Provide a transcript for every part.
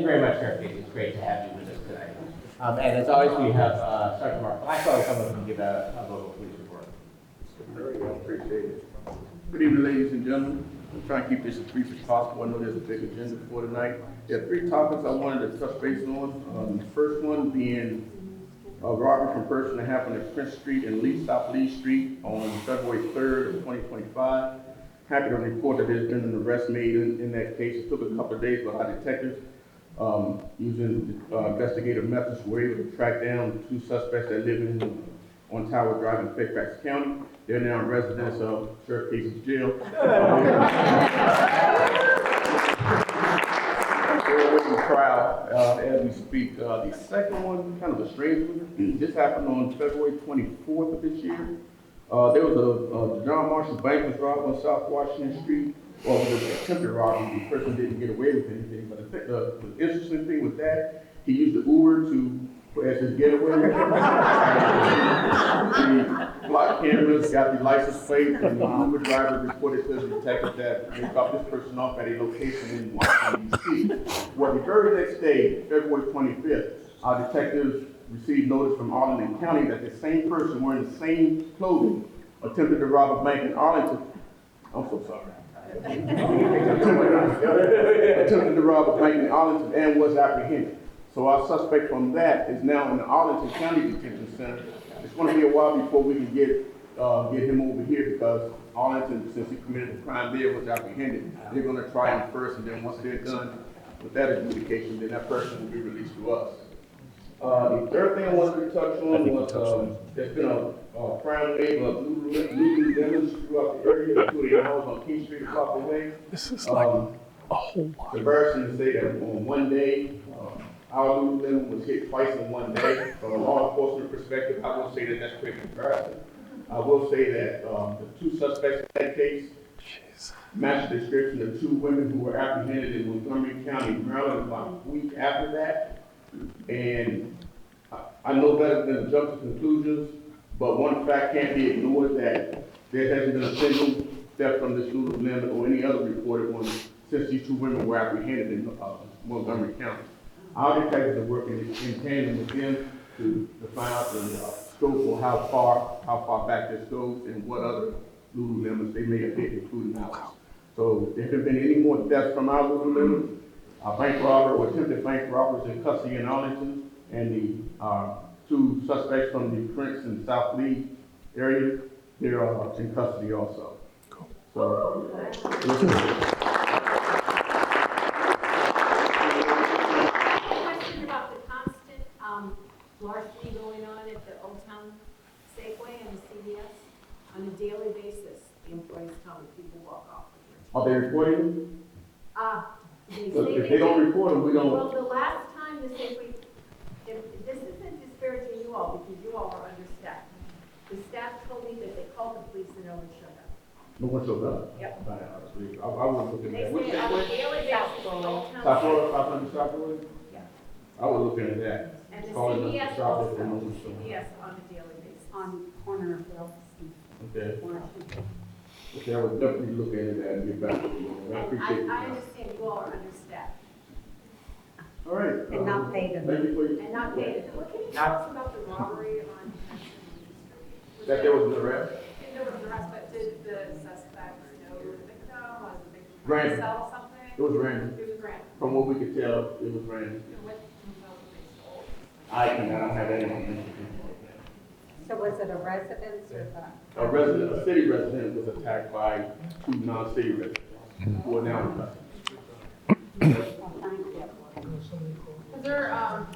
you very much, Sheriff Casey. It's great to have you with us tonight. And as always, we have Sgt Blackwell come up and give a local police report. Very well, appreciate it. Good evening, ladies and gentlemen. I'm trying to keep this as brief as possible. I know there's a big agenda for tonight. There are 3 topics I wanted to touch base on. The first one being a robbery from person that happened at Prince Street and South Lee Street on February 3rd of 2025. Happy to report that there's been an arrest made in that case. It took a couple of days, but our detectives, using investigative methods, were able to track down 2 suspects that live on Tower Drive in Fairfax County. They're now residents of Sheriff Casey's jail. They're awaiting trial as we speak. The second one, kind of a strange one. This happened on February 24th of this year. There was a John Marshall bank was robbed on South Washington Street. Well, it was an attempted robbery. The person didn't get away with anything. But the interesting thing with that, he used the Uber as his getaway. The block cameras got the license plate, and the Uber driver reported to the detective that they dropped this person off at a location in Washington, D.C. Well, the very next day, February 25th, our detectives received notice from Arlington County that the same person wearing the same clothing attempted to rob a bank in Arlington. I'm so sorry. Attempted to rob a bank in Arlington and was apprehended. So our suspect from that is now in the Arlington County Detention Center. It's going to be a while before we can get him over here because Arlington, since he committed the crime there, was apprehended. They're going to try him first, and then once they're done with that adjudication, then that person will be released to us. The third thing I wanted to touch on was there's been a crime wave of Lululemons throughout the area, including ours on King Street a block away. This is like a whole lot. It's embarrassing to say that on one day, our Lululemon was hit twice in one day. From a law enforcement perspective, I will say that that's pretty embarrassing. I will say that the 2 suspects in that case match the description of 2 women who were apprehended in Montgomery County, Maryland, about a week after that. And I know better than to jump to conclusions, but one fact can't be ignored that there hasn't been a single theft from this Lululemon or any other reported one since these 2 women were apprehended in Montgomery County. Our detectives are working in tandem with them to find out the scope or how far back this goes and what other Lululemons they may have hit, including ours. So there haven't been any more thefts from our Lululemons. Our bank robber or attempted bank robbers in custody in Arlington, and the 2 suspects from the Prince and South Lee area, they're in custody also. Cool. So, question about the constant larceny going on at the Old Town Safeway and the CVS on a daily basis. The employees tell me people walk off. Are they reporting? If they don't report them, we don't. Well, the last time the Safeway, this isn't disparaging you all because you all are understaffed. The staff told me that they called the police and no one showed up. No one showed up? Yep. I was looking at that. They say on a daily basis, Old Town South Safeway. Florida, 500 South Florida? Yeah. I was looking at that. And the Calling them to CVS stop also, it and no one showed up. CVS on a daily basis. On corner of Wilson. Okay. Okay, I would definitely look into that and get back to you. I appreciate it. I understand you all are understaffed. All right. And not paid enough. Thank you for your. And not paid. What can you tell us about the robbery on Street? That there was an arrest? There was an arrest, but did the suspect know the victim? Was the victim Random. trying to sell something? It was random. It was random. From what we could tell, it was random. And what details did they stole? I don't have that information. So was it a residence or A city resident was attacked by 2 non-city residents who are now in custody. Has there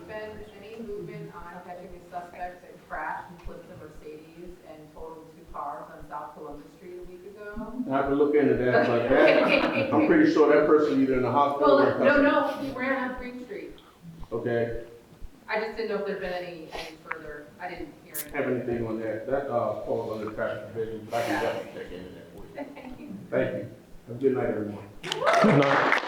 been any movement on catching these suspects that crashed and flipped the Mercedes and totaled 2 cars on South Columbus Street a week ago? I have to look into that, but that, I'm pretty sure that person either in the hospital or in custody. No, he ran on Green Street. Okay, I just didn't know if there'd been any further, I didn't hear have anything on that. That falls under traffic division, but I can definitely check into that for you. Thank you. Have a good night, everyone. Good night.